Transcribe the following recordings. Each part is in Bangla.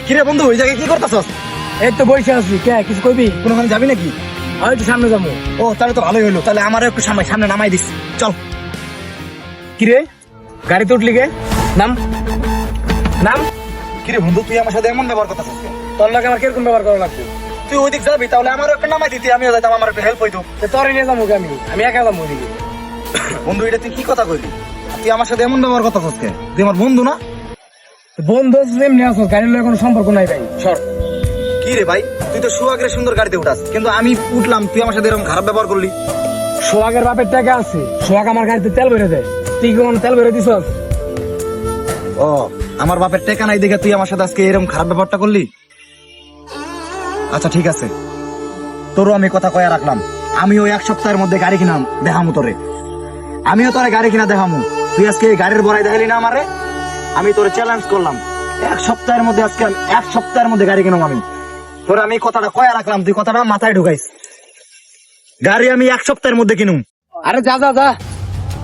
কিরে বন্ধু ওই জায়গায় কি করতেছস? এই তো বসে আছি, কে কিছু কইবি? কোনখানে যাবি নাকি? হয়তো সামনে যাবো। ও তাহলে তো ভালোই হলো, তাহলে আমারও একটু সামনে নামাই দিস। চল। কিরে গাড়িতে উঠলি কে? নাম নাম। কিরে বন্ধু তুই আমার সাথে এমন ব্যবহার করতেছস কেন? তোর লাগে আমার কিরকম ব্যবহার করা লাগবে? তুই ওইদিক যাবি তাহলে আমারও একটু নামাই দিতি, আমিও যাইতাম, আমার একটু হেল্প হইতো। তোরে নিয়ে যাবো আমি একা যাবো ওদিকে। বন্ধু এটা তুই কি কথা কইলি? তুই আমার সাথে এমন ব্যবহার করতেছস কেন? তুই আমার বন্ধু না? বন্ধু এমনি আসো, গাড়ির লগে কোনো সম্পর্ক নাই ভাই, সর। কি রে ভাই, তুই তো সুহাগের সুন্দর গাড়িতে উঠাস, কিন্তু আমি উঠলাম তুই আমার সাথে এরকম খারাপ ব্যবহার করলি। সোহাগের বাপের টাকা আছে, সোহাগ আমার গাড়িতে তেল ভরে দেয়, তুই কি কোনো তেল ভরে দিস? ও আমার বাপের টেকা নাই দেখে তুই আমার সাথে আজকে এরকম খারাপ ব্যাপারটা করলি? আচ্ছা ঠিক আছে, তোরও আমি কথা কয়া রাখলাম। আমিও 1 সপ্তাহের মধ্যে গাড়ি কিনাম দেখামু তোরে। আমিও তোরে গাড়ি কিনা দেখামু। তুই আজকে এই গাড়ির বড়াই দেখালি না আমারে, আমি তোরে চ্যালেঞ্জ করলাম। 1 সপ্তাহের মধ্যে আজকে 1 সপ্তাহের মধ্যে গাড়ি কিনাম আমি। তোরে আমি কথাটা কয়া রাখলাম, তুই কথাটা মাথায় ঢুকাইস। গাড়ি আমি 1 সপ্তাহের মধ্যে কিনুম। আরে যা যা যা,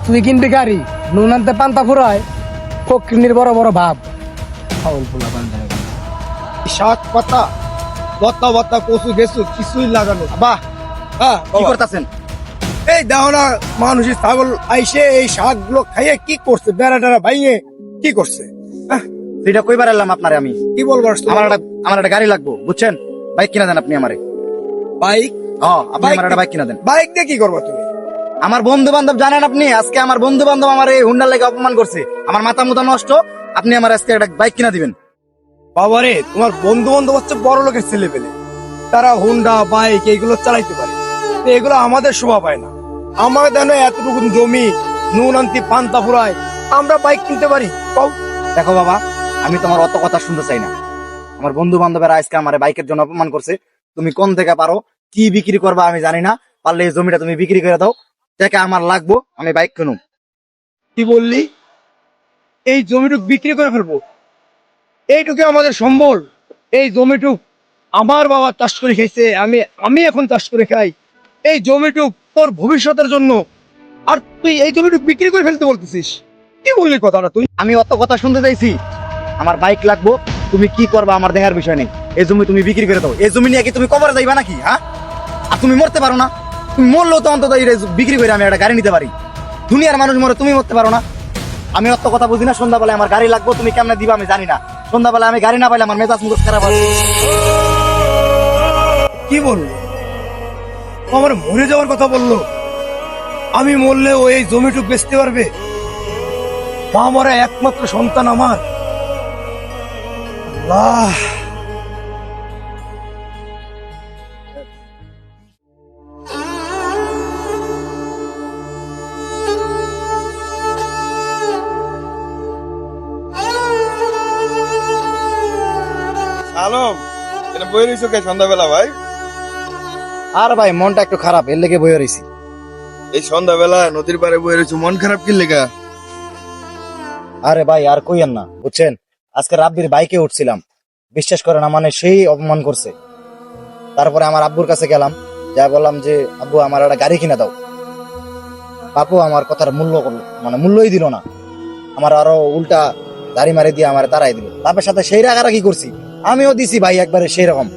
তুই কিনবি গাড়ি, নুন আনতে পান্তা ফুরায়, ফকির বড় বড় ভাব। ফাউল পোলা পান্তা। শাক পাতা বত্তা বত্তা কচু গেছু কিছুই লাগানো বাহ। হ্যাঁ কি করতেছেন? এই দেখো না, মানুষের ছাগল আইসে এই শাক গুলো খাইয়ে কি করছে, বেড়া টেড়া ভাইয়ে কি করছে? সেটা কইবার এলাম আপনারে আমি। কি বলবো আমার একটা গাড়ি লাগবো, বুঝছেন? বাইক কিনা দেন আপনি আমারে। বাইক? আপনি আমার একটা বাইক কিনা দেন। বাইক দিয়ে কি করবো তুমি? আমার বন্ধু বান্ধব জানেন আপনি, আজকে আমার বন্ধু বান্ধব আমার এই হুন্ডার লেগে অপমান করছে, আমার মাথা মুথা নষ্ট। আপনি আমার আজকে একটা বাইক কিনা দিবেন। বাবারে, তোমার বন্ধু বান্ধব হচ্ছে বড় লোকের ছেলে পেলে, তারা হুন্ডা বাইক এইগুলো চালাইতে পারে, তো এগুলো আমাদের শোভা পায় না। আমার দেন এতটুকু জমি, নুন আনতি পান্তা ফুরায়, আমরা বাইক কিনতে পারি? কও। দেখো বাবা, আমি তোমার অত কথা শুনতে চাই না। আমার বন্ধু বান্ধবেরা আজকে আমার বাইকের জন্য অপমান করছে। তুমি কোন থেকে পারো, কি বিক্রি করবা আমি জানি না, পারলে এই জমিটা তুমি বিক্রি করে দাও, টাকা আমার লাগবো, আমি বাইক কিনুম। কি বললি? এই জমিটুক বিক্রি করে ফেলবো? এইটুকু আমাদের সম্বল? এই জমিটুক আমার বাবা চাষ করে খাইছে, আমি এখন চাষ করে খাই। এই জমিটুক তোর ভবিষ্যতের জন্য, আর তুই এই জমিটুক বিক্রি করে ফেলতে বলতেছিস? কি বললি কথাটা তুই? আমি অত কথা শুনতে চাইছি? আমার বাইক লাগবো, তুমি কি করবা আমার দেখার বিষয় নেই। এই জমি তুমি বিক্রি করে দাও। এই জমি নিয়ে কি তুমি কবরে যাইবা নাকি? হ্যাঁ, আর তুমি মরতে পারো না? তুমি মরলেও তো অন্তত এই বিক্রি করে আমি একটা গাড়ি নিতে পারি। দুনিয়ার মানুষ মরে, তুমি মরতে পারো না? আমি অত কথা বুঝি না। সন্ধ্যাবেলায় আমার গাড়ি লাগবো, তুমি কেমনে দিবা আমি জানি না। সন্ধ্যাবেলায় আমি গাড়ি না পাইলে আমার মেজাজ মুখ খারাপ হবে। কি বললো? ও আমার মরে যাওয়ার কথা বললো? আমি মরলে ও এই জমিটুক বেচতে পারবে? মা মরা একমাত্র সন্তান আমার। আল্লাহ। আলম, এটা বই রইছো কে সন্ধ্যাবেলা ভাই? আর ভাই মনটা একটু খারাপ, এর লেগে বইয়া রইছি। এই সন্ধ্যাবেলা নদীর পাড়ে বই রইছো, মন খারাপ কি লেগা? আরে ভাই আর কইয়েন না, বুঝছেন? আজকে রাব্বির বাইকে উঠছিলাম, বিশ্বাস করেন না, মানে সেই অপমান করছে। তারপরে আমার আব্বুর কাছে গেলাম, যা বললাম যে আব্বু আমার একটা গাড়ি কিনে দাও। বাপু আমার কথার মূল্য করলো, মানে মূল্যই দিল না। আমার আরো উল্টা দাড়ি মারি দিয়ে আমার তারাই দিল। বাপের সাথে সেই রাগারাগি করছি, আমিও দিছি ভাই একবারে সেই রকম।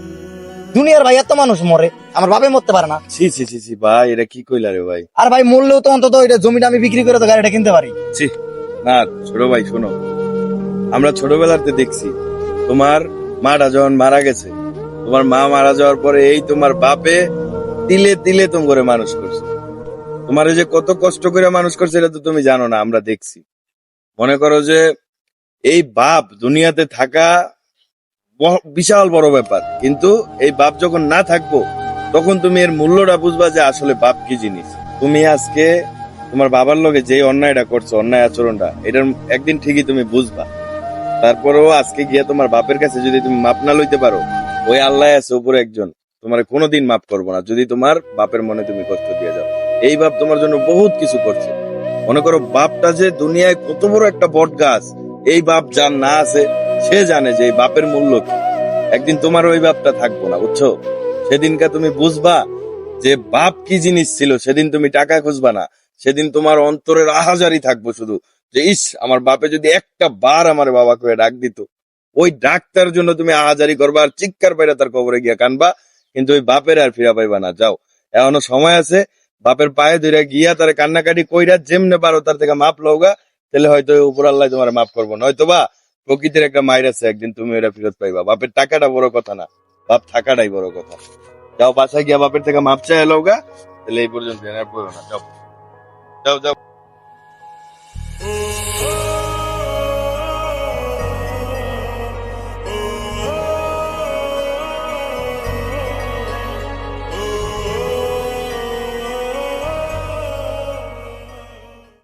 দুনিয়ার ভাই এত মানুষ মরে, আমার বাপে মরতে পারে না। ছি ছি ছি ছি ভাই, এটা কি কইলা রে ভাই? আর ভাই মরলেও তো অন্তত এটা জমিটা আমি বিক্রি করে তো গাড়িটা কিনতে পারি। ছি না ছোট ভাই, শোনো, আমরা ছোটবেলাতে দেখছি তোমার মাটা যখন মারা গেছে, তোমার মা মারা যাওয়ার পরে এই তোমার বাপে তিলে তিলে তুমি করে মানুষ করছে। তোমার এই যে কত কষ্ট করে মানুষ করছে এটা তো তুমি জানো না, আমরা দেখছি। মনে করো যে এই বাপ দুনিয়াতে থাকা বিশাল বড় ব্যাপার, কিন্তু এই বাপ যখন না থাকবো তখন তুমি এর মূল্যটা বুঝবা যে আসলে বাপ কি জিনিস। তুমি আজকে তোমার বাবার লগে যে অন্যায়টা করছো, অন্যায় আচরণটা, এটার একদিন ঠিকই তুমি বুঝবা। তারপরেও আজকে গিয়ে তোমার বাপের কাছে যদি তুমি মাপ না লইতে পারো, ওই আল্লাহ আছে উপরে একজন, তোমার কোনোদিন মাপ করবো না যদি তোমার বাপের মনে তুমি কষ্ট দিয়ে যাও। এই বাপ তোমার জন্য বহুত কিছু করছে। মনে করো বাপটা যে দুনিয়ায় কত বড় একটা বট গাছ, এই বাপ যার না আছে সে জানে যে এই বাপের মূল্য কি। একদিন তোমার ওই বাপটা থাকবো না, বুঝছো? সেদিনকে তুমি বুঝবা যে বাপ কি জিনিস ছিল। সেদিন তুমি টাকা খুঁজবা না, সেদিন তোমার অন্তরের আহাজারি থাকবো শুধু যে ইস, আমার বাপে যদি একটা বার আমার বাবা করে ডাক দিত, ওই ডাক্তার জন্য তুমি আহাজারি করবা আর চিৎকার পাইরা তার কবরে গিয়া কানবা, কিন্তু ওই বাপের আর ফিরা পাইবা না। যাও, এখনো সময় আছে, বাপের পায়ে ধরে গিয়া তার কান্নাকাটি কইরা যেমনে পারো তার থেকে মাপ লওগা, তাহলে হয়তো উপর আল্লাহ তোমার মাফ করবো, নয়তো বা প্রকৃতির একটা মায়ের আছে, একদিন তুমি ওটা ফেরত পাইবা। বাপের টাকাটা বড় কথা না, বাপ থাকাটাই বড় কথা। যাও বাসায় গিয়া বাপের থেকে মাপ চাই লওগা, তাহলে এই পর্যন্ত আর বলো না। যাও যাও যাও।